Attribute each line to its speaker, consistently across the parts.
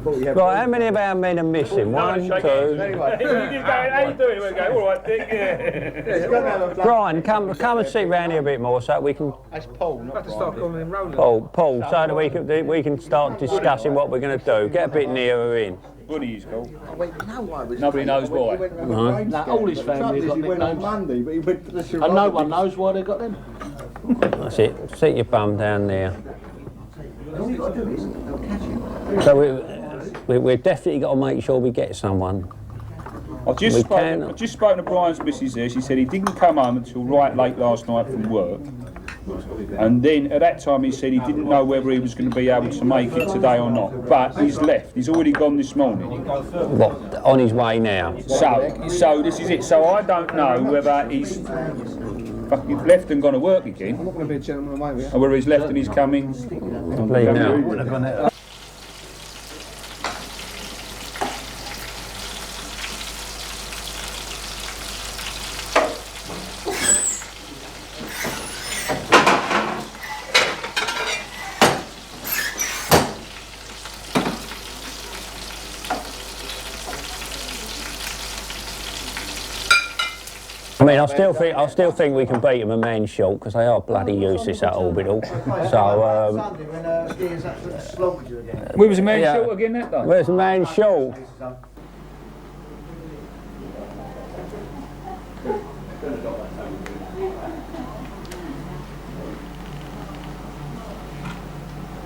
Speaker 1: Right, how many of our men are missing? 1, 2...
Speaker 2: How you doing? We're going, all right, Dick, yeah.
Speaker 1: Brian, come and sit round here a bit more so we can...
Speaker 3: That's Paul, not
Speaker 1: Paul, so that we can start discussing what we're going to do. Get a bit nearer in.
Speaker 2: What do you call?
Speaker 3: Nobody knows why.
Speaker 4: No, all his family have got nicknames.
Speaker 3: Monday, but he went to the
Speaker 4: And no one knows why they got them.
Speaker 1: That's it. Sit your bum down there.
Speaker 3: All you've got to do is they'll catch him.
Speaker 1: So we've definitely got to make sure we get someone.
Speaker 2: I've just spoken to Brian's missus there. She said he didn't come home until right late last night from work. And then at that time he said he didn't know whether he was going to be able to make it today or not. But he's left. He's already gone this morning.
Speaker 1: What, on his way now?
Speaker 2: So this is it. So I don't know whether he's fucking left and gone to work again. I'm not going to be a gentleman, mate. Or whether he's left and he's coming.
Speaker 1: Leave now. I mean, I still think we can beat them a man short because they are bloody useless at Orbital. So.
Speaker 2: We was a man short again that day.
Speaker 1: Where's a man short?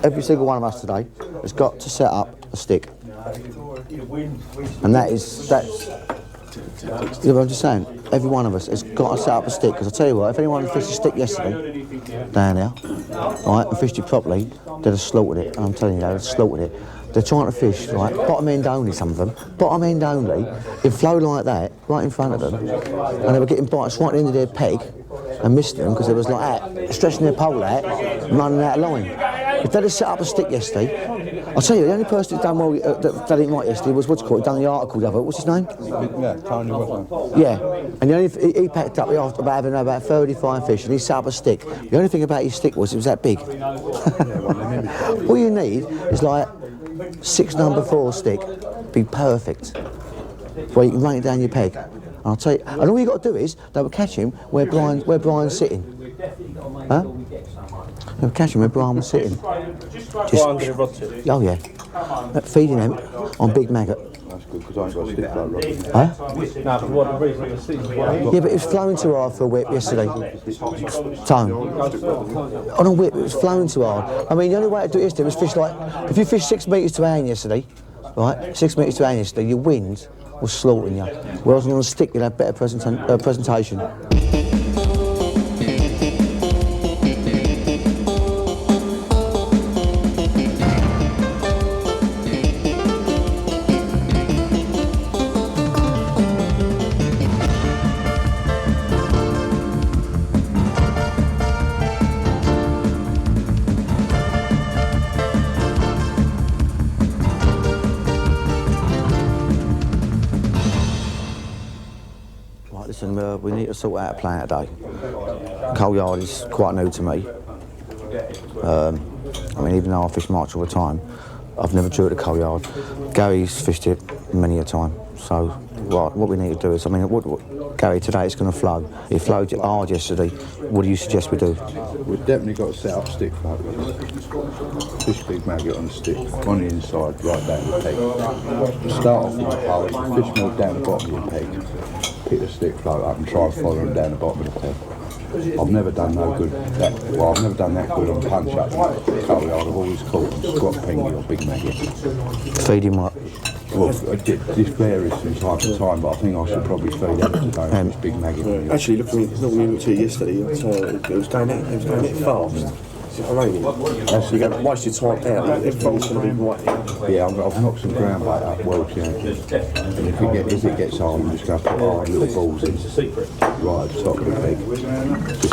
Speaker 5: Every single one of us today has got to set up a stick, and that's. Yeah, but I'm just saying, every one of us has got to set up a stick, because I tell you what, if anyone fished a stick yesterday, down there, right, and fished it properly, they'd have slaughtered it, and I'm telling you, they'd have slaughtered it. They're trying to fish, right, bottom end only, some of them, bottom end only, it flowed like that, right in front of them, and they were getting bites right at the end of their peg, and missed them, because they was like that, stretching their pole out, running out of line. If they'd have set up a stick yesterday, I'll tell you, the only person who's done well, that didn't right yesterday was what's called, done the article the other, what's his name?
Speaker 3: Yeah, Tony Wilson.
Speaker 5: Yeah, and the only he packed up after having about 35 fish, and he set up a stick. The only thing about his stick was it was that big. All you need is like 6 number 4 stick, be perfect, where you can run it down your peg. And I'll tell you, and all you got to do is they will catch him where Brian's sitting. Huh? They'll catch him where Brian was sitting. Oh yeah. Feeding him on big maggot.
Speaker 3: That's good, because I ain't got a stick like Robbie.
Speaker 5: Huh? Yeah, but it was flowing too hard for a whip yesterday. Tone. On a whip, it was flowing too hard. I mean, the only way to do it yesterday was fish like, if you fished 6 metres to hand yesterday, right, 6 metres to hand yesterday, your wind was slaughtering you. Whereas on a stick, you'd have better presentation. We need to sort out a plan today. Coal yard is quite new to me. I mean, even though I fish March all the time, I've never drew at the coal yard. Gary's fished it many a time. So, right, what we need to do is, I mean, Gary, today it's going to flow. It flowed hard yesterday. What do you suggest we do?
Speaker 3: We've definitely got to set up stick float. Fish big maggot on the stick, on the inside, right down the peg. Start off with the pole, fish milk down the bottom of your peg. Pick the stick float up and try and follow them down the bottom of the peg. I've never done no good. I've never done that good on punch up the coal yard. I've always caught them squat pengy or big maggot.
Speaker 5: Feed him what?
Speaker 3: Well, this varies from time to time, but I think I should probably feed them today. This big maggot.
Speaker 6: Actually, looking at it yesterday, it was going out fast. It's raining. So you're going to waste your time out. Everything's going to be right.
Speaker 3: Yeah, I've knocked some ground bait up well, yeah. And if it gets hard, I'm just going to put hard little balls in right at the top of the peg.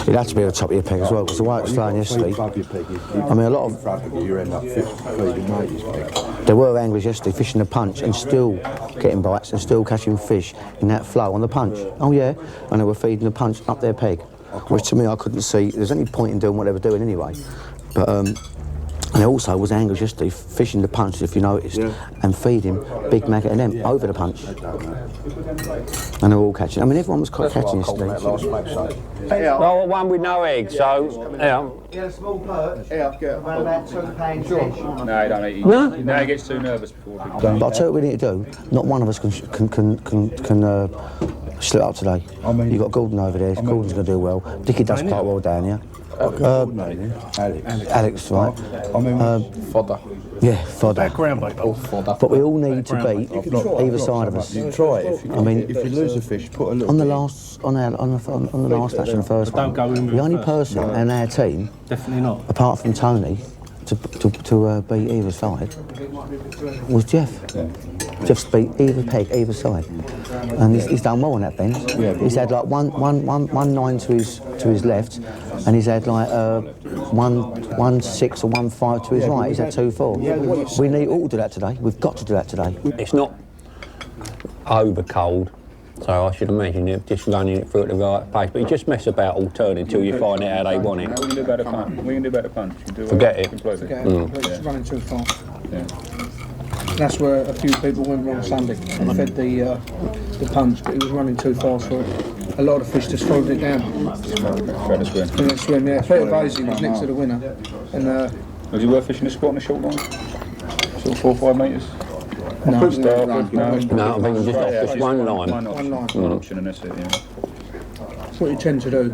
Speaker 5: It had to be at the top of your peg as well, because the way it was flowing yesterday. I mean, a lot of.
Speaker 3: In front of you end up feeding mate's peg.
Speaker 5: There were anglers yesterday fishing the punch and still getting bites and still catching fish in that flow on the punch. Oh yeah, and they were feeding the punch up their peg. Which to me I couldn't see there's any point in doing what they were doing anyway. But And there also was anglers yesterday fishing the punch, if you noticed, and feeding big maggot and them over the punch. And they're all catching. I mean, everyone was catching yesterday.
Speaker 1: Well, one with no eggs, so, yeah.
Speaker 7: Get a small perch, around about £2 fish.
Speaker 2: No, he don't eat.
Speaker 5: No?
Speaker 2: No, he gets too nervous before.
Speaker 5: But I'll tell you what we need to do. Not one of us can slip up today. You've got Gordon over there. Gordon's going to do well. Dickie does quite well down here. Alex, right?
Speaker 3: I mean,
Speaker 6: Fodder.
Speaker 5: Yeah, fodder.
Speaker 6: Background, mate. All fodder.
Speaker 5: But we all need to beat either side of us.
Speaker 3: try it. If you lose a fish, put a little.
Speaker 5: On the last, on the last match, on the first one, the only person in our team,
Speaker 6: Definitely not.
Speaker 5: apart from Tony, to beat either side, was Jeff. Jeff's beat either peg, either side, and he's done well on that bend. He's had like 1.9 to his left, and he's had like 1.6 or 1.5 to his right. He's had 2.4. We need all to do that today. We've got to do that today.
Speaker 1: It's not over cold, so I should imagine you're just running it through at the right pace. But you just mess about all turn until you find out how they want it.
Speaker 2: We can do better punch. We can do better punch.
Speaker 1: Forget it.
Speaker 2: Completely.
Speaker 8: It's running too fast. That's where a few people went wrong Sunday. They fed the punch, but he was running too fast for it. A lot of fish just followed it down.
Speaker 2: Trying to swim.
Speaker 8: Trying to swim, yeah. Peter Vasey was next to the winner. And
Speaker 2: was it worth fishing a squat on a short line? Sort of 4 or 5 metres?
Speaker 8: no,
Speaker 1: No, I think just off just one line.
Speaker 2: One option and that's it, yeah.
Speaker 8: that's what you tend to do.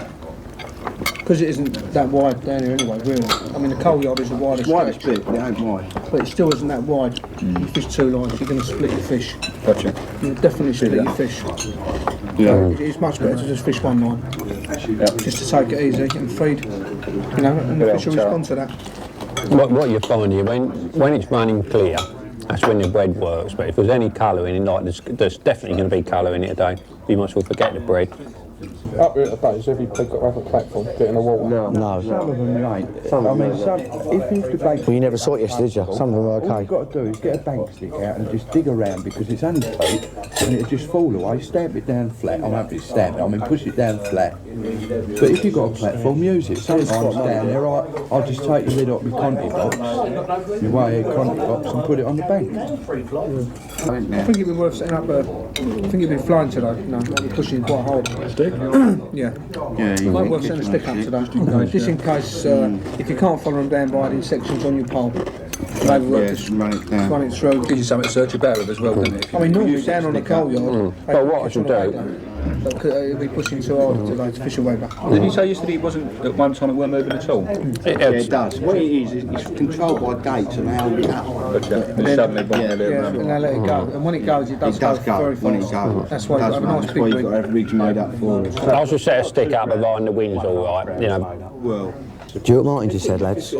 Speaker 8: Because it isn't that wide down here anyway, really. I mean, the coal yard is the widest
Speaker 3: Widest
Speaker 8: stretch,
Speaker 3: bit, it ain't wide.
Speaker 8: but it still isn't that wide. You fish 2 lines, you're going to split your fish.
Speaker 2: Gotcha.
Speaker 8: You'll definitely split your fish. It's much better to just fish 1 line. Just to take it easy and feed, you know, and the fish will respond to that.
Speaker 1: What you find here, when it's running clear, that's when the bread works. But if there's any colour in it, like there's definitely going to be colour in it today, you might as well forget the bread.
Speaker 6: Up here at the base, every pig got to have a platform, get in the water.
Speaker 5: No.
Speaker 3: Some of them ain't. If you debate.
Speaker 5: Well, you never saw it yesterday, did you? Some of them were
Speaker 3: All
Speaker 5: okay.
Speaker 3: you've got to do is get a bank stick out and just dig around because it's only tight and it'll just fall away. Stamp it down flat. I'm happy to stamp it. I mean, push it down flat. But if you've got a platform, use it. Sometimes down there, I'll just take the lid off my Conti box, my Wayhead Conti box, and put it on the bank.
Speaker 8: I think it'd be worth setting up I think it'd be flying today, you know, pushing quite hard. Stick? Yeah.
Speaker 3: Yeah,
Speaker 8: It might worth setting a stick up today. Just in case, if you can't follow them down by the sections on your pole, maybe work just
Speaker 3: run it down.
Speaker 8: run it through.
Speaker 2: Gives you something to search about with as well, doesn't it?
Speaker 8: I mean, normally down on the coal yard,
Speaker 1: But what I should do,
Speaker 8: it'll be pushing too hard today to fish away back.
Speaker 2: Didn't you say yesterday it wasn't, at one time it weren't moving at all?
Speaker 3: It does. What it is, it's controlled by gates and how we have.
Speaker 2: Gotcha. And suddenly bottom of
Speaker 8: Yeah, and they let it go. And when it goes, it does go very
Speaker 3: when it
Speaker 8: fast.
Speaker 3: goes.
Speaker 8: That's why you've got a nice big
Speaker 3: you've
Speaker 8: rig.
Speaker 3: got to have rigs made up for it.
Speaker 1: I should set a stick up behind the wings all right, you know.
Speaker 3: Well,
Speaker 5: Do you know what Martin just said, lads? I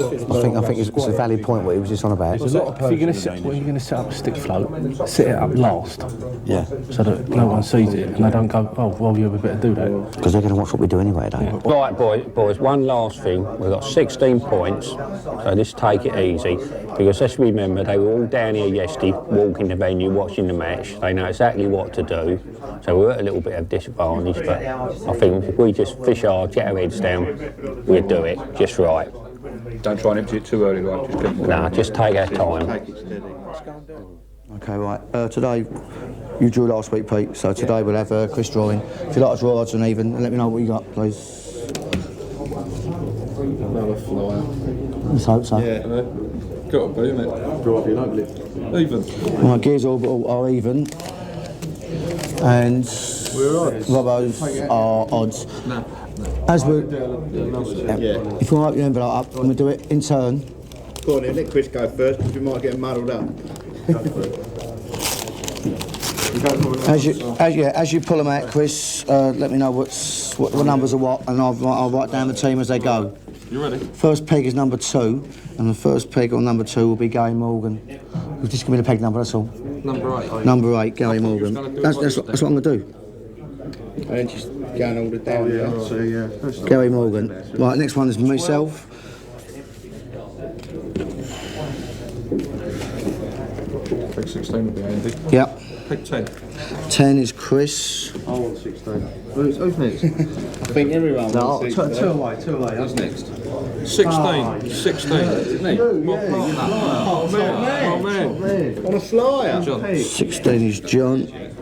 Speaker 5: think it's a valid point what he was just on about.
Speaker 6: If you're going to set up a stick float, set it up last.
Speaker 5: Yeah.
Speaker 6: So that no one sees it and they don't go, oh, well, yeah, we better do that.
Speaker 5: Because they're going to watch what we do anyway, don't they?
Speaker 1: Right, boys, one last thing. We've got 16 points, so just take it easy. Because let's remember, they were all down here yesterday, walking the venue, watching the match. They know exactly what to do. So we're at a little bit of disadvantage, but I think if we just fish hard, get our heads down, we'll do it just right.
Speaker 2: Don't try and empty it too early, right? Just keep
Speaker 1: Nah, just take our time.
Speaker 5: Okay, right. Today, you drew last week, Pete, so today we'll have Chris drawing. If you like to draw odds and even, let me know what you got, please.
Speaker 6: Another flyer.
Speaker 5: Let's hope so.
Speaker 6: Yeah. Got to be, mate. Draw up your lovely. Even.
Speaker 5: My gears orbital are even. And Robbo's are odds. As we, if you want to open your envelope up, I'm going to do it in turn.
Speaker 3: go on then, let Chris go first because we might get muddled up.
Speaker 5: As you pull them out, Chris, let me know what numbers are what, and I'll write down the team as they go.
Speaker 6: You ready?
Speaker 5: First peg is number 2, and the first peg on number 2 will be Gary Morgan. Just give me the peg number, that's all.
Speaker 6: Number 8.
Speaker 5: Number 8, Gary Morgan. That's what I'm going to do.
Speaker 3: And just going all the down. Yeah.
Speaker 5: Gary Morgan. Right, next one is myself.
Speaker 6: Peg 16 will be Andy.
Speaker 5: Yep.
Speaker 6: Peg 10.
Speaker 5: 10 is Chris.
Speaker 3: I want 16.
Speaker 6: Who's next?
Speaker 3: I think everyone wants 16.
Speaker 6: Two away. Who's next?
Speaker 9: 16, isn't he? Oh man.
Speaker 7: On a flyer.
Speaker 5: 16 is John.
Speaker 7: Don't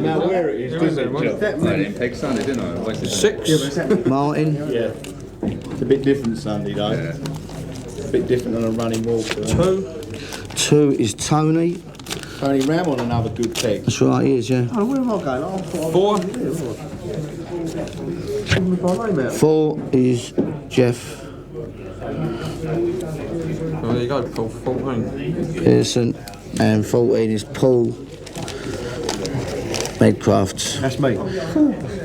Speaker 7: know where it is, does it?
Speaker 9: Peg Sunday, didn't I? 6.
Speaker 5: Martin.
Speaker 7: Yeah. It's a bit different Sunday though. Yeah. A bit different on a running walk.
Speaker 5: 2 is Tony.
Speaker 7: Tony Ram on another good peg.
Speaker 5: That's right, he is, yeah.
Speaker 7: Oh, where am I going?
Speaker 5: 4 is Jeff.
Speaker 9: Oh, there you go, Paul. 14.
Speaker 5: Pearson. And 14 is Paul Medcraft.
Speaker 7: That's me.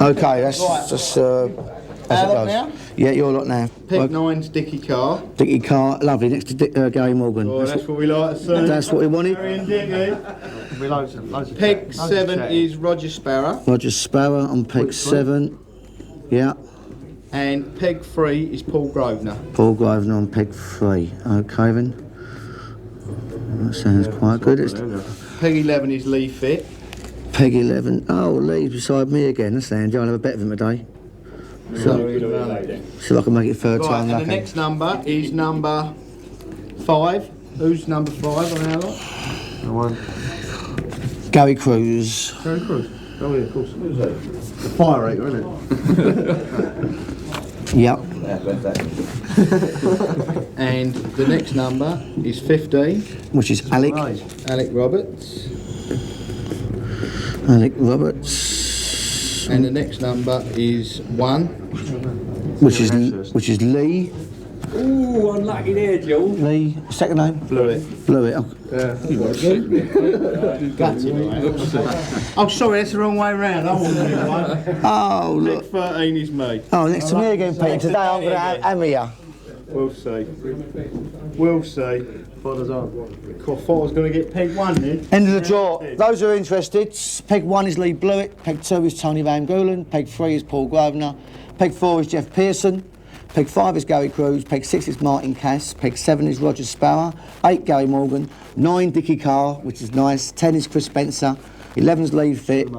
Speaker 5: Okay, that's just as it goes.
Speaker 7: Now?
Speaker 5: Yeah, your lot now.
Speaker 7: Peg 9's Dickie Carr.
Speaker 5: Dickie Carr, lovely, next to Gary Morgan.
Speaker 7: Oh, that's what we like to see.
Speaker 5: That's what we wanted.
Speaker 7: Peg 7 is Roger Sparrow.
Speaker 5: Roger Sparrow on peg 7. Yeah.
Speaker 7: And peg 3 is Paul Grosvenor.
Speaker 5: Paul Grosvenor on peg 3. Okay then. That sounds quite good.
Speaker 7: Peg 11 is Lee Fit.
Speaker 5: Peg 11. Oh, Lee's beside me again. That's Andy. I'll have a bet of him today. So I can make it third time
Speaker 7: And
Speaker 5: lucky.
Speaker 7: the next number is number 5. Who's number 5 on our lot?
Speaker 5: Gary Cruz.
Speaker 7: Gary Cruz. Oh yeah, of course. Who's that? The fire eater, isn't it?
Speaker 5: Yep.
Speaker 7: And the next number is 15.
Speaker 5: Which is Alec.
Speaker 7: Alec Roberts.
Speaker 5: Alec Roberts.
Speaker 7: And the next number is 1.
Speaker 5: Which is Lee.
Speaker 9: Ooh, unlucky there, Joel.
Speaker 5: Lee. Second name?
Speaker 7: Blewett.
Speaker 5: Blewett. Oh.
Speaker 7: Oh, sorry, that's the wrong way round. I want to do one.
Speaker 5: Oh, look.
Speaker 7: Peg 13 is me.
Speaker 5: Oh, next to me again, Peter. Today I'm going to hammer you.
Speaker 7: We'll see. We'll see. Father's on. I thought I was going to get peg 1 then.
Speaker 5: End of the draw. Those who are interested, peg 1 is Lee Blewett, peg 2 is Tony Van Gulen, peg 3 is Paul Grosvenor, peg 4 is Jeff Pearson, peg 5 is Gary Cruz, peg 6 is Martin Cass, peg 7 is Roger Sparrow, 8 Gary Morgan, 9 Dickie Carr, which is nice, 10 is Chris Spencer, 11 is Lee Fit,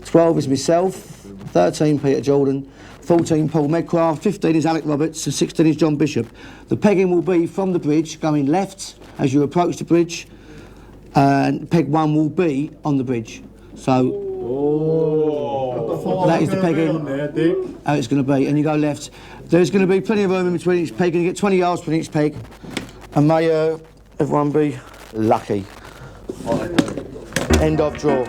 Speaker 5: 12 is myself, 13 Peter Jordan, 14 Paul Medcraft, 15 is Alec Roberts and 16 is John Bishop. The pegging will be from the bridge going left as you approach the bridge, and peg 1 will be on the bridge. So that is the pegging, how it's going to be, and you go left. There's going to be plenty of room in between each peg, and you get 20 yards between each peg, and may everyone be lucky. End of draw.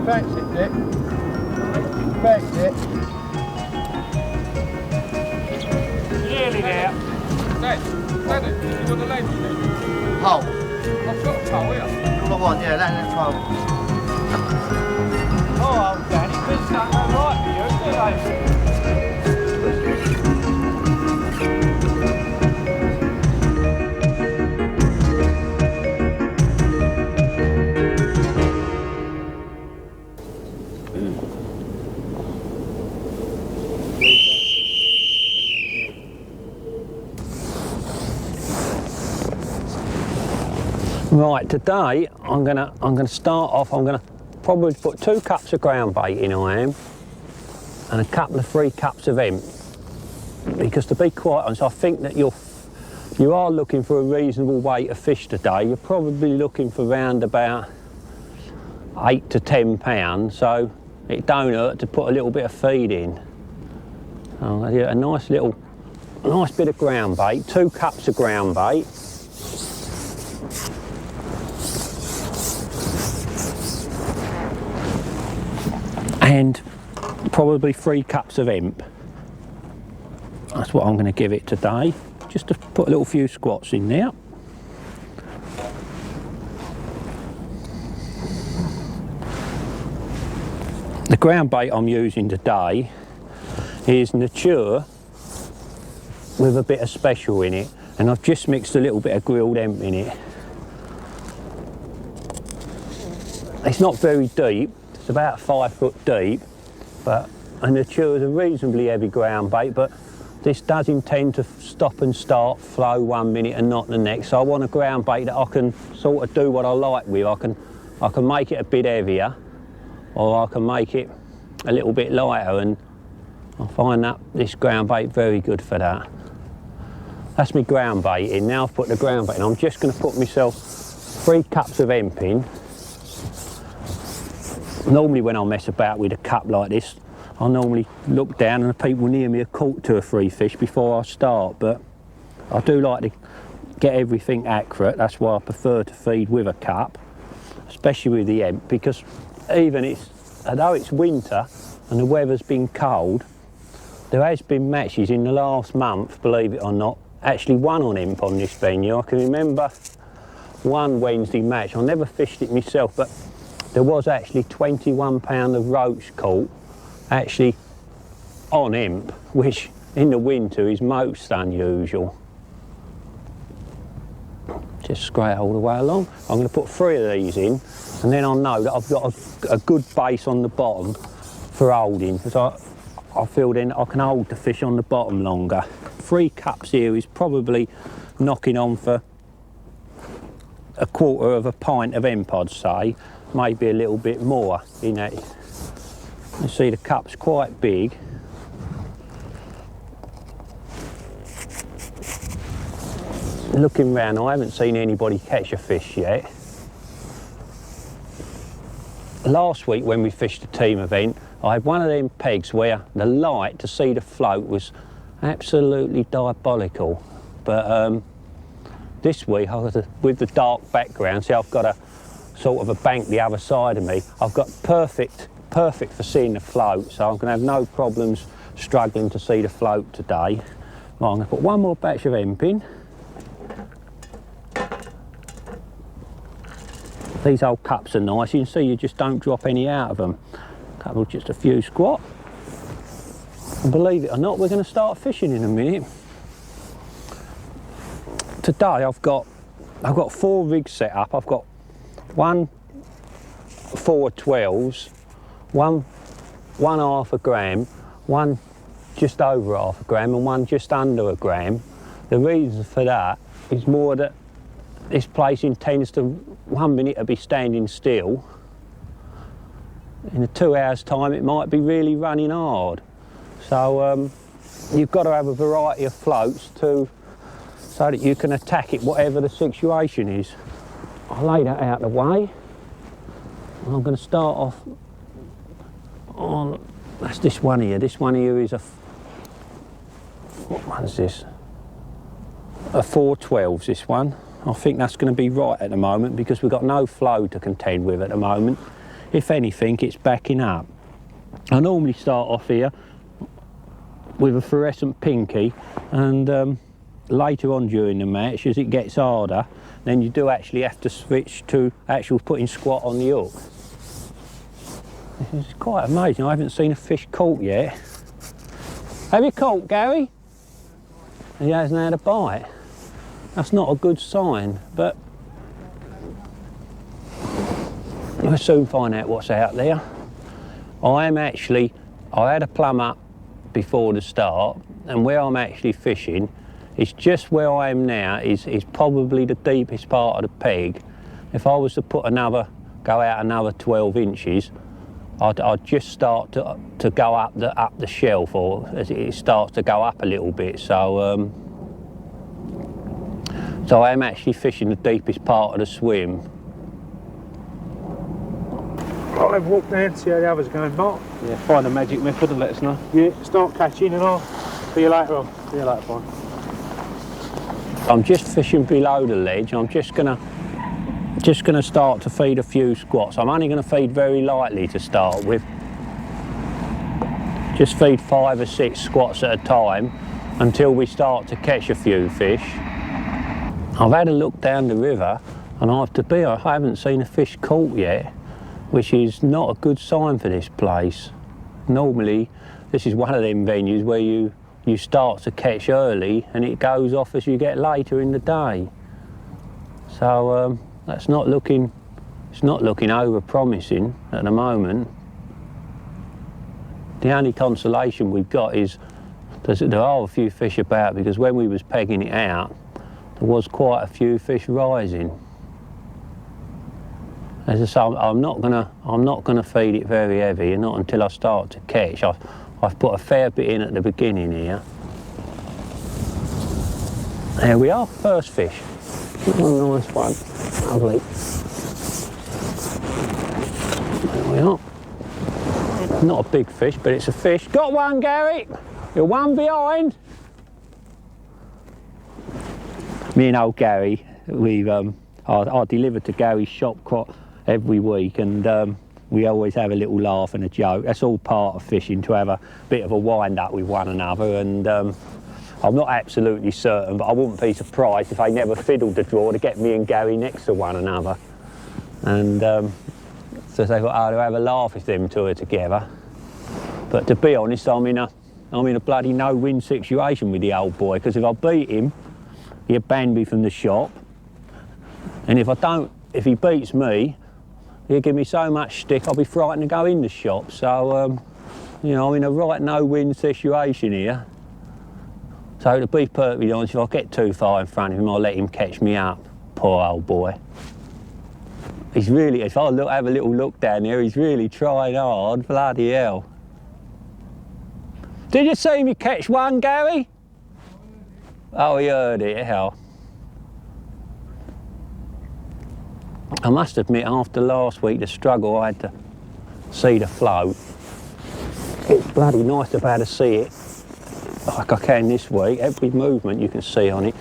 Speaker 7: Thanks it, Dick. Thanks it.
Speaker 2: Nearly there.
Speaker 9: Dad, you want the label?
Speaker 5: Pole.
Speaker 9: I've got a pole here.
Speaker 5: All I want, yeah, that's pole.
Speaker 2: Oh, Danny, this don't go right for you, do they? Right, today I'm gonna start off. I'm gonna probably put 2 cups of ground bait in. I am, and a couple of 3 cups of hemp, because to be quite honest, I think that you are looking for a reasonable weight of fish today. You're probably looking for around about 8 to 10 pounds, so it don't hurt to put a little bit of feed in. A nice little
Speaker 1: a nice bit of ground bait, 2 cups of ground bait. And probably 3 cups of hemp. That's what I'm going to give it today, just to put a little few squats in there. The ground bait I'm using today is Nature with a bit of special in it, and I've just mixed a little bit of grilled hemp in it. It's not very deep, it's about 5 foot deep, but a Nature is a reasonably heavy ground bait, but this does intend to stop and start, flow 1 minute and not the next. So I want a ground bait that I can sort of do what I like with. I can make it a bit heavier, or I can make it a little bit lighter, and I find that this ground bait very good for that. That's my ground bait in. Now I've put the ground bait in, I'm just going to put myself 3 cups of hemp in. Normally when I mess about with a cup like this, I normally look down and the people near me have caught 2 or 3 fish before I start, but I do like to get everything accurate. That's why I prefer to feed with a cup, especially with the hemp, because although it's winter and the weather's been cold, there has been matches in the last month, believe it or not, actually won on hemp on this venue. I can remember one Wednesday match, I never fished it myself, but there was actually 21 pounds of roach caught actually on hemp, which in the winter is most unusual. Just scrape all the way along. I'm going to put 3 of these in, and then I know that I've got a good base on the bottom for holding, because I feel then I can hold the fish on the bottom longer. 3 cups here is probably knocking on for 1/4 of a pint of hemp, I'd say, maybe a little bit more in that. You see the cup's quite big. Looking round, I haven't seen anybody catch a fish yet. Last week when we fished the team event, I had one of them pegs where the light to see the float was absolutely diabolical. But this week, with the dark background, see I've got a sort of a bank the other side of me, I've got perfect for seeing the float, so I'm going to have no problems struggling to see the float today. Right, I'm going to put 1 more batch of hemp in. These old cups are nice, you can see you just don't drop any out of them. Just a few squat. And believe it or not, we're going to start fishing in a minute. Today I've got 4 rigs set up. I've got 1 4 12s, one 1/2 a gram, 1 just over 1/2 a gram, and 1 just under a gram. The reason for that is more that this place intends to 1 minute to be standing still. In 2 hours time it might be really running hard. So you've got to have a variety of floats so that you can attack it whatever the situation is. I'll lay that out of the way. I'm going to start off on, that's this one here. This one here is what one is this? A 4 12s, this one. I think that's going to be right at the moment because we've got no flow to contend with at the moment. If anything, it's backing up. I normally start off here with a fluorescent pinky, and later on during the match, as it gets harder, then you do actually have to switch to actual putting squat on the hook. This is quite amazing. I haven't seen a fish caught yet. Have you caught, Gary? He hasn't had a bite. That's not a good sign, but we'll soon find out what's out there. I had a plumb up before the start, and where I'm actually fishing is just where I am now is probably the deepest part of the peg. If I was to go out another 12 inches, I'd just start to go up the shelf, or as it starts to go up a little bit. So so I am actually fishing the deepest part of the swim.
Speaker 7: I'll have a walk down, see how the others are going, Mark.
Speaker 1: Yeah, find a magic method and let us know.
Speaker 7: Yeah, start catching and I'll see you later on. See you later, Brian.
Speaker 1: I'm just fishing below the ledge. I'm just gonna start to feed a few squats. I'm only gonna feed very lightly to start with. Just feed 5 or 6 squats at a time until we start to catch a few fish. I've had a look down the river and I haven't seen a fish caught yet, which is not a good sign for this place. Normally, this is one of them venues where you start to catch early and it goes off as you get later in the day. So it's not looking over promising at the moment. The only consolation we've got is there are a few fish about, because when we was pegging it out, there was quite a few fish rising. As I say, I'm not gonna feed it very heavy, and not until I start to catch. I've put a fair bit in at the beginning here. There we are, first fish. Oh, nice one, lovely. There we are. Not a big fish, but it's a fish. Got one, Gary. You're one behind. Me and old Gary, I deliver to Gary's shop every week, and we always have a little laugh and a joke. That's all part of fishing, to have a bit of a wind up with one another. And I'm not absolutely certain, but I wouldn't be surprised if they never fiddled the draw to get me and Gary next to one another. And so they thought, oh, to have a laugh if them two are together. But to be honest, I'm in a bloody no-win situation with the old boy, because if I beat him, he'll ban me from the shop. And if he beats me, he'll give me so much stick I'll be frightened to go in the shop. So, you know, I'm in a right no-win situation here. So to be perfectly honest, if I get too far in front of him, I'll let him catch me up. Poor old boy. He's really, if I have a little look down there, he's really trying hard, bloody hell. Did you see me catch one, Gary? Oh, he heard it, hell. I must admit, after last week, the struggle I had to see the float. It's bloody nice to be able to see it like I can this week. Every movement you can see on it.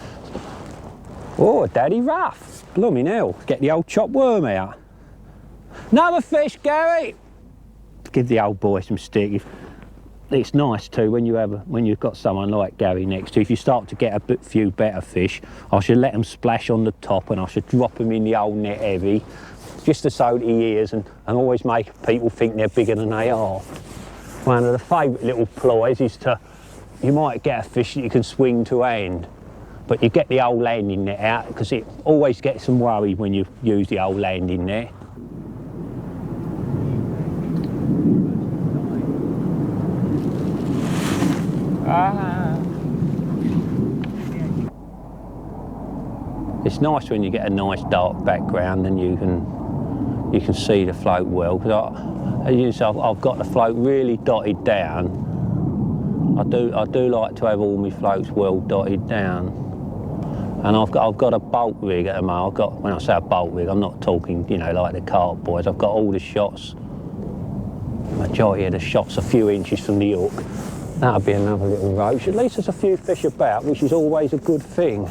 Speaker 1: Oh, a daddy rough. Blooming hell, get the old chopped worm out. Another fish, Gary! Give the old boy some stick. It's nice too when you've got someone like Gary next to you. If you start to get a few better fish, I should let them splash on the top and I should drop them in the old net heavy, just to soak the ears and always make people think they're bigger than they are. One of the favourite little ploys is you might get a fish that you can swing to hand, but you get the old landing net out, because it always gets them worried when you use the old landing net. It's nice when you get a nice dark background and you can see the float well. As you say, I've got the float really dotted down. I do like to have all my floats well dotted down. And I've got a bulk rig at the moment. When I say a bulk rig, I'm not talking, you know, like the Carr boys. I've got all the shots. The majority of the shots a few inches from the hook. That'll be another little roach. At least there's a few fish about, which is always a good thing.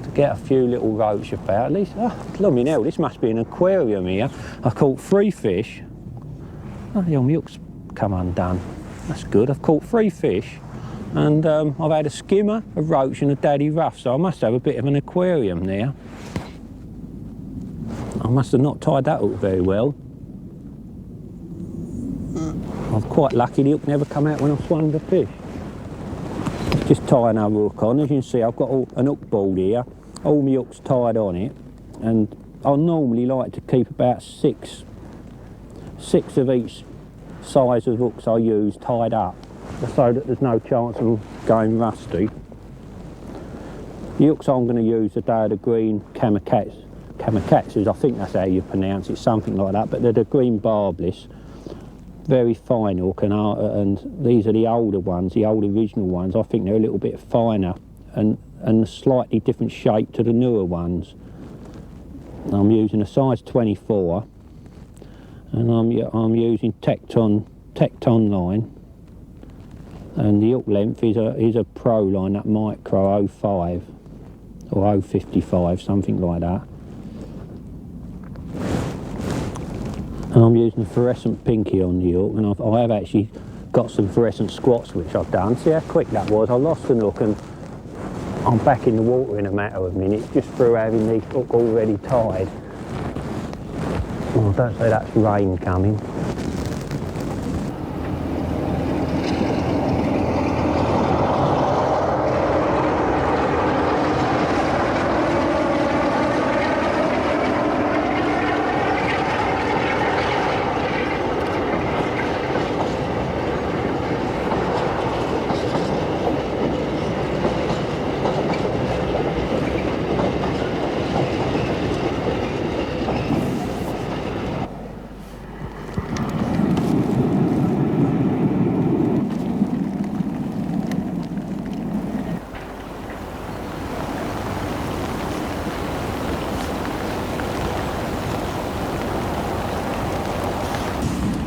Speaker 1: To get a few little roach about. At least, blooming hell, this must be an aquarium here. I caught 3 fish. Oh, the old milk's come undone. That's good. I've caught 3 fish. And I've had a skimmer, a roach and a daddy rough, so I must have a bit of an aquarium there. I must have not tied that hook very well. I'm quite lucky the hook never come out when I swung the fish. Just tie another hook on. As you can see, I've got an hook board here. All my hooks tied on it, and I normally like to keep about six of each size of hooks I use tied up, so that there's no chance of them going rusty. The hooks I'm going to use today are the green Kamikatsus, I think that's how you pronounce it, something like that, but they're the green barbless. Very fine hook, and these are the older ones, the old original ones. I think they're a little bit finer and a slightly different shape to the newer ones. I'm using a size 24, and I'm using Tecton line. and the hook length is a pro line, that micro 05 or 055, something like that. And I'm using a fluorescent pinky on the hook, and I have actually got some fluorescent squats which I've done. See how quick that was? I lost the hook and I'm back in the water in a matter of minutes, just through having the hook already tied. Oh, don't say that's rain coming.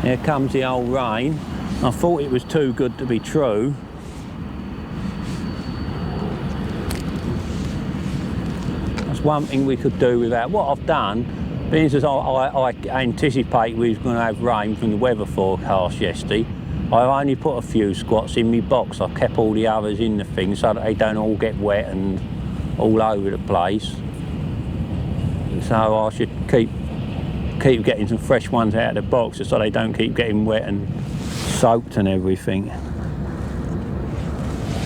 Speaker 1: Here comes the old rain. I thought it was too good to be true. That's one thing we could do without. What I've done, being as I anticipate we was going to have rain from the weather forecast yesterday, I only put a few squats in my box. I kept all the others in the thing so that they don't all get wet and all over the place. So I should keep getting some fresh ones out of the box so they don't keep getting wet and soaked and everything.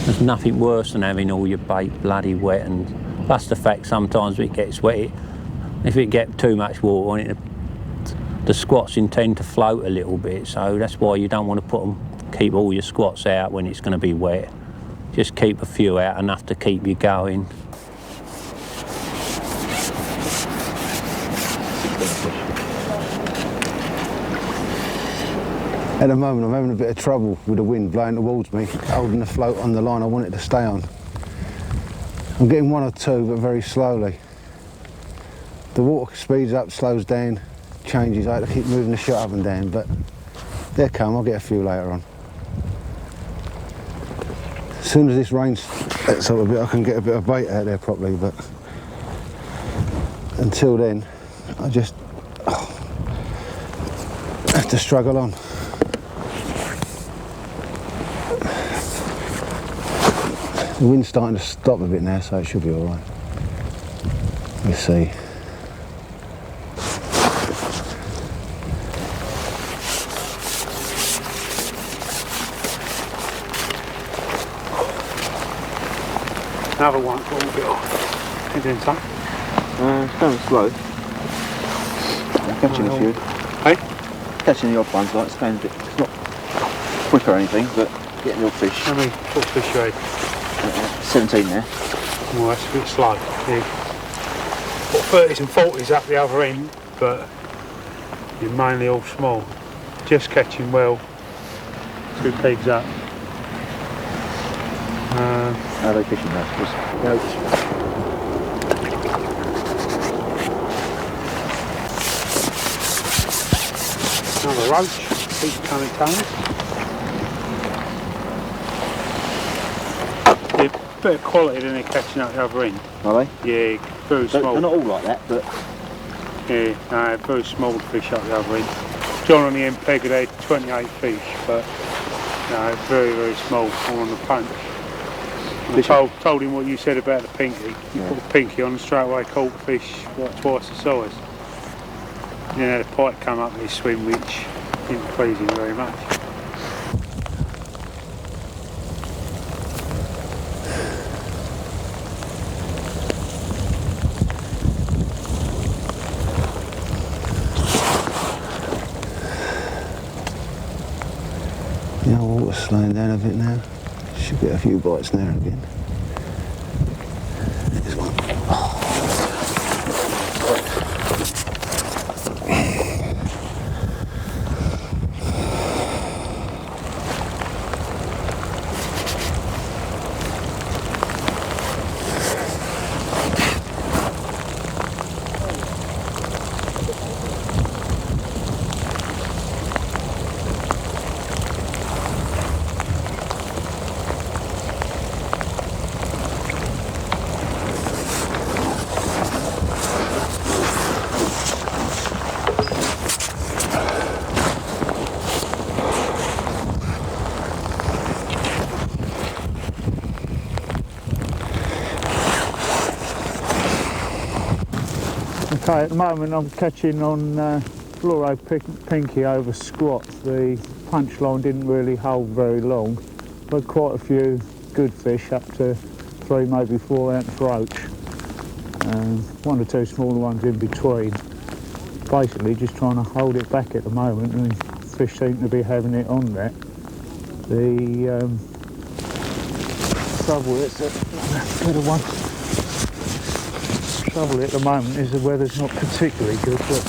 Speaker 1: There's nothing worse than having all your bait bloody wet, and plus the fact sometimes it gets wet. If it gets too much water on it, the squats intend to float a little bit, so that's why you don't want to keep all your squats out when it's going to be wet. Just keep a few out, enough to keep you going.
Speaker 3: At the moment, I'm having a bit of trouble with the wind blowing towards me, holding the float on the line I want it to stay on. I'm getting one or two, but very slowly. The water speeds up, slows down, changes. I have to keep moving the shot up and down, but there come, I'll get a few later on. As soon as this rain lets up a bit, I can get a bit of bait out there properly, but until then, I just have to struggle on. The wind's starting to stop a bit now, so it should be all right. Let's see.
Speaker 2: Another one, what will get off? You doing something?
Speaker 6: It's going slow. I'm catching a few.
Speaker 2: Hey?
Speaker 6: Catching the odd ones, like it's going a bit, it's not quick or anything, but getting the odd fish.
Speaker 2: How many fish you had?
Speaker 6: 17 there.
Speaker 2: Well, that's a bit slow. Yeah. Got 30s and 40s up the other end, but you're mainly all small. Just catching well. 2 pigs up.
Speaker 6: How are they fishing now?
Speaker 2: Another roach. Keep coming. Better quality than they're catching up the other end.
Speaker 6: Are they?
Speaker 2: Yeah, very small.
Speaker 6: They're not all like that, but...
Speaker 2: Yeah, no, very small fish up the other end. John on the end peg had 28 fish, but no, very, very small, all on the punch. I told him what you said about the pinky. You put the pinky on and straight away caught fish like twice the size. And then had a pike come up in his swim, which didn't please him very much.
Speaker 3: Yeah, water's slowing down a bit now. Should get a few bites now and again. There's one.
Speaker 7: Okay, at the moment I'm catching on fluoro pinky over squat. The punch line didn't really hold very long, but quite a few good fish, up to 3, maybe 4 ounce roach. 1 or 2 smaller ones in between. Basically just trying to hold it back at the moment, and fish seem to be having it on there. The trouble is at the moment is the weather's not particularly good, but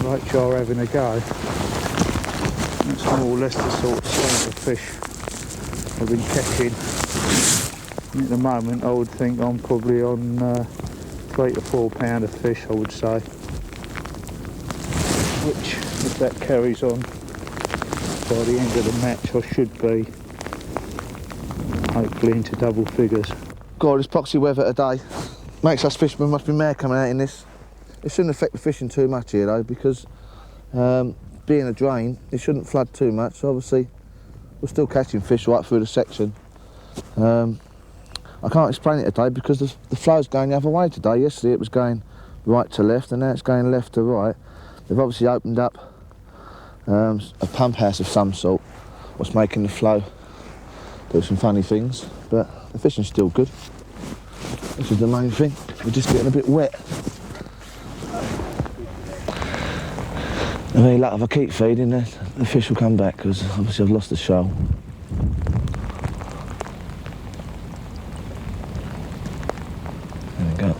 Speaker 7: roach are having a go. That's more or less the sort of fish I've been catching. At the moment I would think I'm probably on 3 to 4 pound of fish, I would say, which, if that carries on, by the end of the match I should be hopefully into double figures.
Speaker 5: God, this poxy weather today makes us fishermen must be mad coming out in this. It shouldn't affect the fishing too much here though, because being a drain, it shouldn't flood too much. So obviously we're still catching fish right through the section. I can't explain it today because the flow's going the other way today. Yesterday it was going right to left, and now it's going left to right. They've obviously opened up a pump house of some sort, what's making the flow do some funny things, but the fishing's still good. This is the main thing. We're just getting a bit wet. With any luck, if I keep feeding, the fish will come back, because obviously I've lost the shoal. There we go.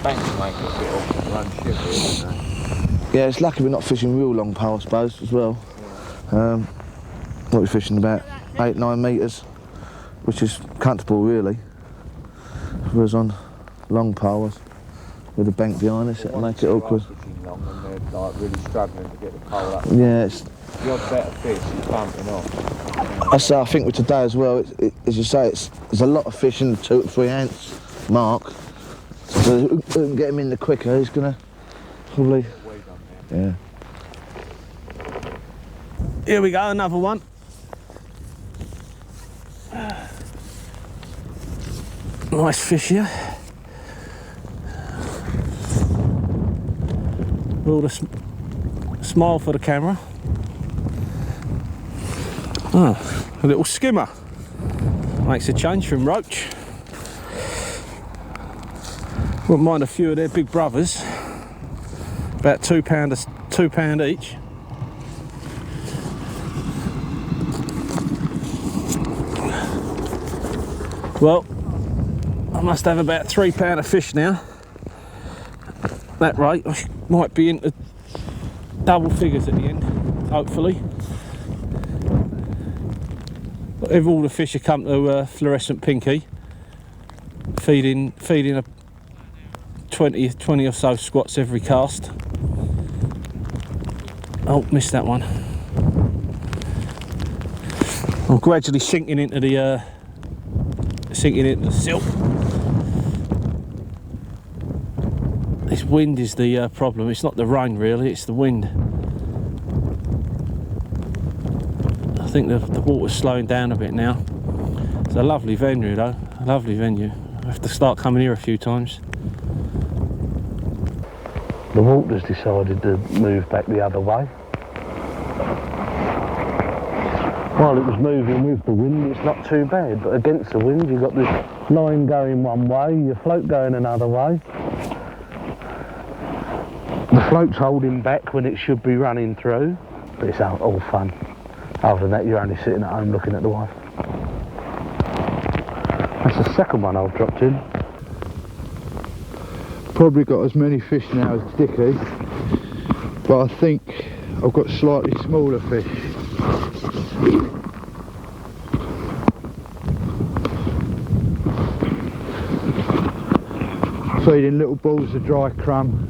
Speaker 3: Banks make it a bit off and run ship, isn't they?
Speaker 5: Yeah, it's lucky we're not fishing real long pole, I suppose, as well. What we're fishing about 8-9 metres, which is comfortable really. Whereas on long poles with a bank behind us, it'll make it awkward.
Speaker 3: Long and they're like really struggling to get the pole up.
Speaker 5: Yeah, it's
Speaker 3: The odd better fish is bumping off.
Speaker 5: I think with today as well, as you say, there's a lot of fish in the 2 to 3 ounce mark. So who can get him in the quicker, he's gonna probably. Yeah.
Speaker 8: Here we go, another one. Nice fish here. Will the smile for the camera. Oh, a little skimmer. Makes a change from roach. Wouldn't mind a few of their big brothers. About £2 each. Well, I must have about £3 of fish now. That rate, I might be into double figures at the end, hopefully. But if all the fish have come to fluorescent pinky, feeding a 20 or so squats every cast. Oh, missed that one. I'm gradually sinking into the silt. This wind is the problem. It's not the rain really, it's the wind. I think the water's slowing down a bit now. It's a lovely venue though, a lovely venue. I have to start coming here a few times. The water's decided to move back the other way. While it was moving with the wind, it's not too bad, but against the wind, you've got this line going one way, your float going another way. The float's holding back when it should be running through, but it's all fun. Other than that, you're only sitting at home looking at the wife. That's the second one I've dropped in.
Speaker 7: Probably got as many fish now as Dickie, but I think I've got slightly smaller fish. Feeding little balls of dry crumb,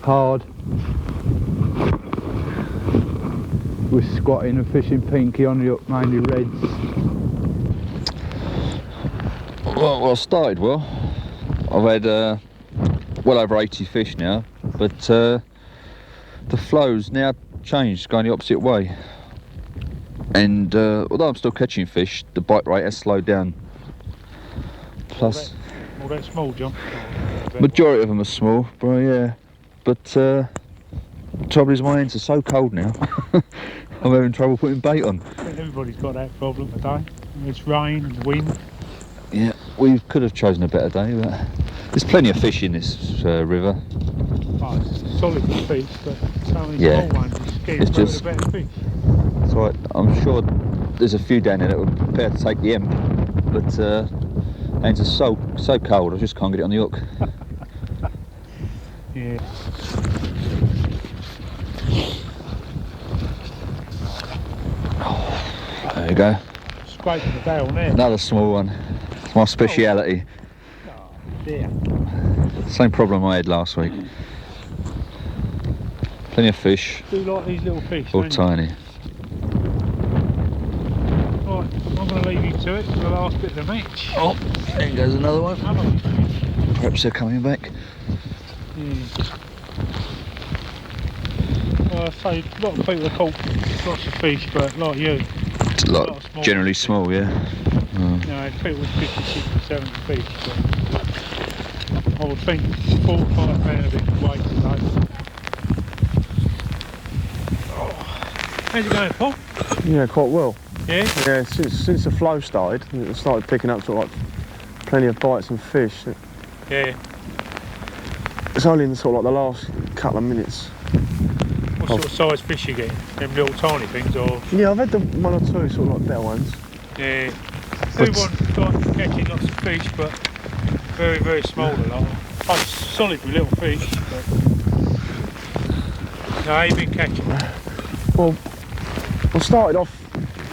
Speaker 7: hard, with squatting and fishing pinky on the hook, mainly reds.
Speaker 9: Well, I started well. I've had well over 80 fish now, but the flow's now changed, going the opposite way. And although I'm still catching fish, the bite rate has slowed down. Plus,
Speaker 7: all that small, John.
Speaker 9: Majority of them are small, but yeah. But the trouble is my hands are so cold now. I'm having trouble putting bait on.
Speaker 7: Everybody's got that problem today. It's rain and wind.
Speaker 9: Yeah, we could have chosen a better day, but there's plenty of fish in this river.
Speaker 7: Oh, it's solid fish, but so many
Speaker 9: Yeah.
Speaker 7: small ones.
Speaker 9: It's just-
Speaker 7: a better fish.
Speaker 9: So I'm sure there's a few down there that were prepared to take the emp, but hands are so cold, I just can't get it on the hook.
Speaker 7: Yeah.
Speaker 9: There you go.
Speaker 7: Scraping the tail there.
Speaker 9: Another small one. It's my speciality.
Speaker 7: Oh, dear.
Speaker 9: Same problem I had last week. Plenty of fish,
Speaker 7: Do you like these little fish?
Speaker 9: all
Speaker 7: don't you?
Speaker 9: tiny.
Speaker 7: Right, I'm going to leave you to it for the last bit of the match.
Speaker 9: Oh, there goes another one.
Speaker 7: How long?
Speaker 9: Perhaps they're coming back.
Speaker 7: Well, I say a lot of people have caught lots of fish, but like you,
Speaker 9: It's a
Speaker 7: lot of
Speaker 9: lot,
Speaker 7: small
Speaker 9: generally
Speaker 7: fish.
Speaker 9: small, yeah.
Speaker 7: you know, people with 50, 60, 70 fish. But I would think 4 or 5 pound of it weight today. How's it going, Paul?
Speaker 10: Yeah, quite well.
Speaker 7: Yeah?
Speaker 10: Yeah, since the flow started, it started picking up sort of like plenty of bites and fish.
Speaker 7: Yeah.
Speaker 10: It's only in sort of like the last couple of minutes.
Speaker 7: What sort of size fish you get? Them little tiny things or?
Speaker 10: Yeah, I've had the 1 or 2 sort of like better ones.
Speaker 7: Yeah. Everyone's like catching lots of fish, but very, very small a lot. I'm solid with little fish, but no, how you been catching?
Speaker 10: Well, I started off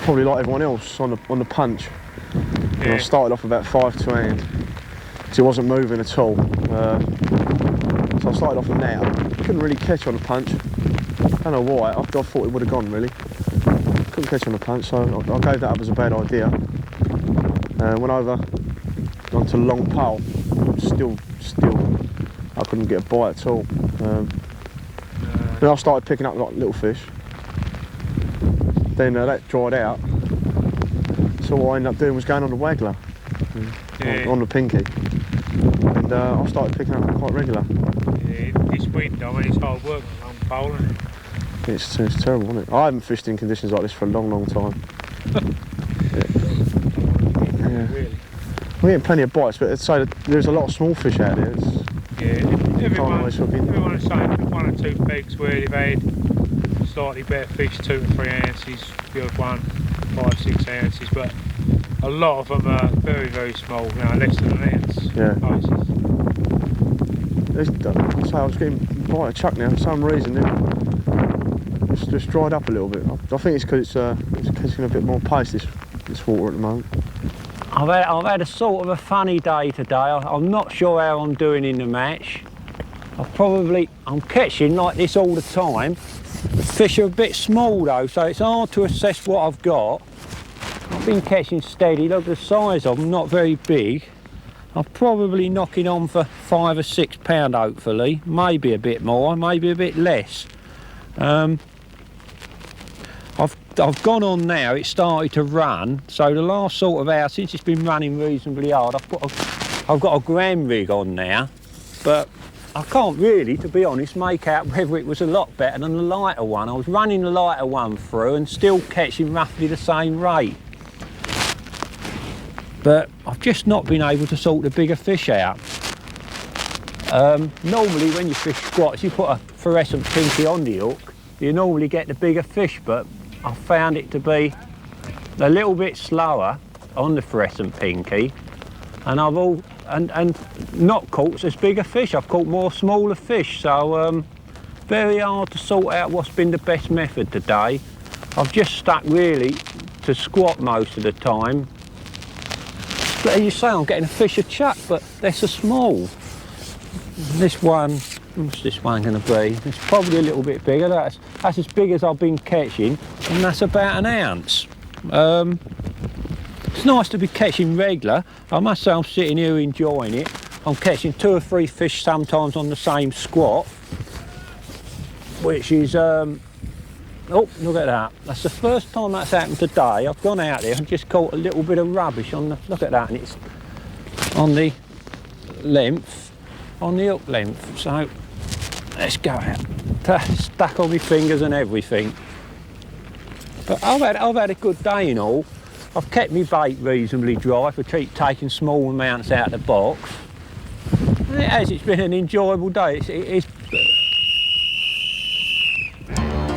Speaker 10: probably like everyone else on the punch. And I started off about 5 to hand, so it wasn't moving at all. So I started off on that. I couldn't really catch on the punch. I don't know why. I thought it would have gone really. Couldn't catch on the punch, so I gave that up as a bad idea. Went over onto long pole. Still, I couldn't get a bite at all. Then I started picking up like little fish. Then that dried out. So what I ended up doing was going on the waggler, on the pinky. And I started picking up quite regular.
Speaker 7: Yeah, this wind, I mean, it's hard work on a long pole, isn't it?
Speaker 10: It's terrible, isn't it? I haven't fished in conditions like this for a long, long time. Yeah.
Speaker 7: Really?
Speaker 10: We're getting plenty of bites, but I'd say that there's a lot of small fish out there.
Speaker 7: Everyone is saying 1 or 2 pegs where they've had slightly better fish, 2 to 3 ounces, the odd one 5, 6 ounces, but a lot of them are very, very small, you know, less than an ounce.
Speaker 10: Yeah.
Speaker 7: Ounces.
Speaker 10: So I was getting bite a chuck now for some reason. It's just dried up a little bit. I think it's because it's catching a bit more pace this water at the moment.
Speaker 1: I've had a sort of a funny day today. I'm not sure how I'm doing in the match. I'm catching like this all the time. The fish are a bit small though, so it's hard to assess what I've got. I've been catching steady. Look at the size of them, not very big. I'm probably knocking on for 5 or 6 pound hopefully. Maybe a bit more, maybe a bit less. I've gone on now, it's started to run, so the last sort of hour, since it's been running reasonably hard, I've got a gram rig on now, but I can't really, to be honest, make out whether it was a lot better than the lighter one. I was running the lighter one through and still catching roughly the same rate. But I've just not been able to sort the bigger fish out. Normally when you fish squats, you put a fluorescent pinky on the hook, you normally get the bigger fish, but I found it to be a little bit slower on the fluorescent pinky, and I've not caught as bigger fish. I've caught more smaller fish, so very hard to sort out what's been the best method today. I've just stuck really to squat most of the time. But as you say, I'm getting a fish a chuck, but they're so small. This one, what's this one going to be? It's probably a little bit bigger. That's as big as I've been catching, and that's about an ounce. It's nice to be catching regular. I must say I'm sitting here enjoying it. I'm catching 2 or 3 fish sometimes on the same squat, which is a Oh, look at that. That's the first time that's happened today. I've gone out there and just caught a little bit of rubbish on the, look at that, and it's on the length, on the hook length. So, let's go out. Stuck on my fingers and everything. But I've had a good day in all. I've kept my bait reasonably dry for taking small amounts out of the box. And it's been an enjoyable day. It's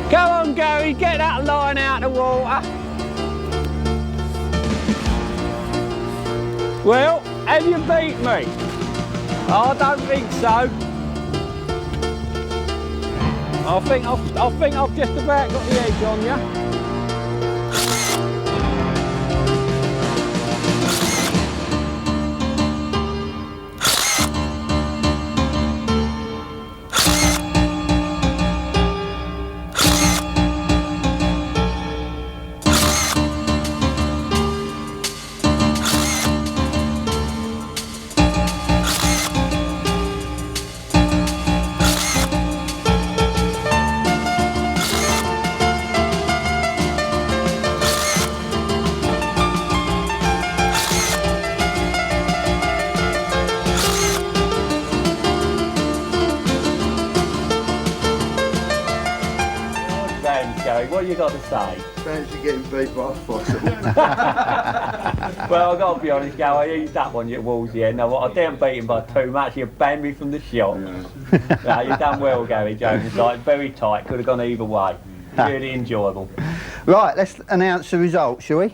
Speaker 1: Go on, Gary, get that line out of the water. Well, have you beat me? I don't think so. I think I've just about got the edge on you. What you got to say?
Speaker 3: Fancy getting beat by a fossil.
Speaker 1: Well, I've got to be honest, Gary, I used that one towards the end. I didn't beat him by too much. You banned me from the shop. Yeah. No, you've done well, Gary Jones. Like, very tight. Could have gone either way. Really enjoyable.
Speaker 11: Right, let's announce the results, shall we?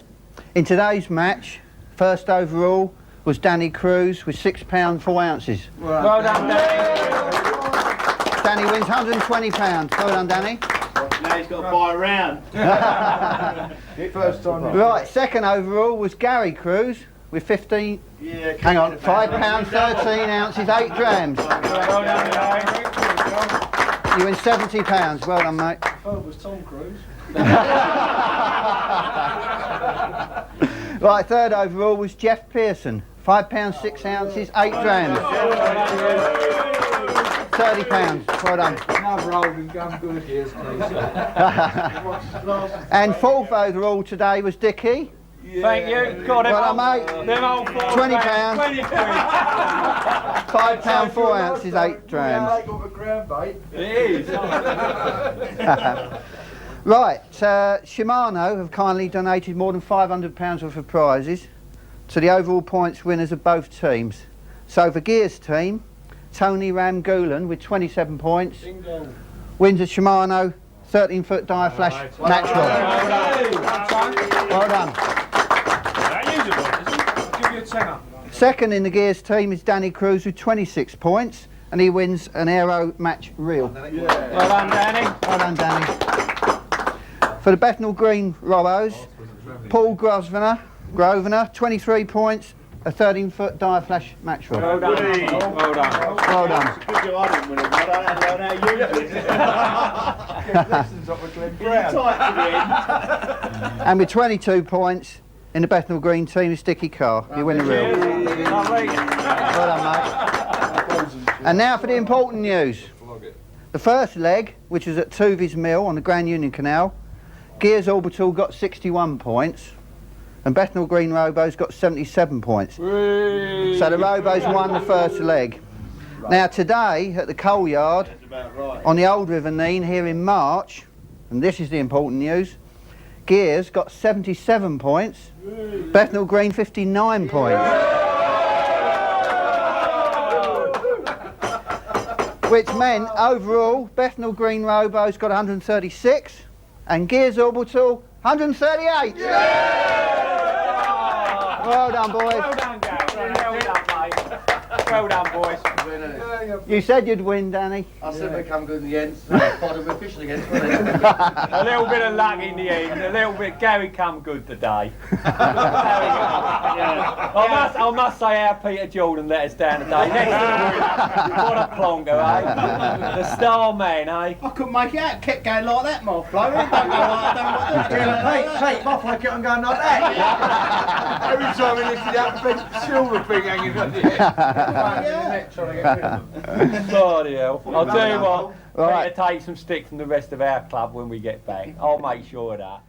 Speaker 11: In today's match, first overall was Danny Cruz with £6 4 ounces.
Speaker 1: Well done, Danny.
Speaker 11: Danny wins £120. Well done, Danny.
Speaker 6: Now he's got to buy a round.
Speaker 3: First time.
Speaker 11: Right, second overall was Gary Cruz with 15.
Speaker 6: Yeah,
Speaker 11: hang on, £5 13 ounces, 8 grams.
Speaker 6: Well done, Gary.
Speaker 11: You win £70. Well done, mate.
Speaker 8: I thought it was Tom Cruise.
Speaker 11: Right, third overall was Jeff Pearson. £5 6 ounces, 8 grams. £30. Well done.
Speaker 8: Another old and gum good years, please.
Speaker 11: And fourth overall today was Dickie.
Speaker 1: Yeah. Thank you. God,
Speaker 11: well done, mate.
Speaker 1: Them old
Speaker 11: £20. £5 4 ounces, 8 grams.
Speaker 3: They got a ground bait.
Speaker 1: It is.
Speaker 11: Right, Shimano have kindly donated more than £500 worth of prizes to the overall points winners of both teams. So for GEERS team, Tony Ramgulan with 27 points. Bingo. Wins a Shimano 13-foot dire flash match rod. Well done.
Speaker 8: Give you a tenner.
Speaker 11: Second in the GEERS team is Danny Cruz with 26 points, and he wins an Aero match reel.
Speaker 1: Yeah. Well done, Danny.
Speaker 11: Well done, Danny. For the Bethnal Green Robbos, Paul Grosvenor, 23 points, a 13-foot dire flash match rod.
Speaker 1: Well done. Well done.
Speaker 11: Well done. And with 22 points in the Bethnal Green team is Dickie Carr. You win the reel. Well done, mate. And now for the important news. The first leg, which was at Tuvey's Mill on the Grand Union Canal, GEERS Orbital got 61 points. And Bethnal Green Robos got 77 points. Whee! So the Robos won the first leg. Right. Now today at the coal yard on the Old River Nene here in March, and this is the important news, GEERS got 77 points, Bethnal Green 59 points. Which meant overall Bethnal Green Robos got 136 and GEERS Orbital 138. Well done, boys.
Speaker 1: Well done, Gary. Well done, mate. Well done, boys.
Speaker 11: You said you'd win, Danny.
Speaker 6: I said we'd come good in the end. We're fishing against, wasn't it?
Speaker 1: A little bit of luck in the end. A little bit. Gary come good today. I must say how Peter Jordan let us down today. Next to the winner. What a plonker, eh? The star man, eh?
Speaker 6: I couldn't make it out. Kept going like that, my flow. Don't go like that. Hey, my flow kept on going like that. Every time we lifted out the silver thing hanging on the end.
Speaker 12: Bloody hell. I'll tell you what,
Speaker 11: Right.
Speaker 12: better take some stick from the rest of our club when we get back. I'll make sure of that.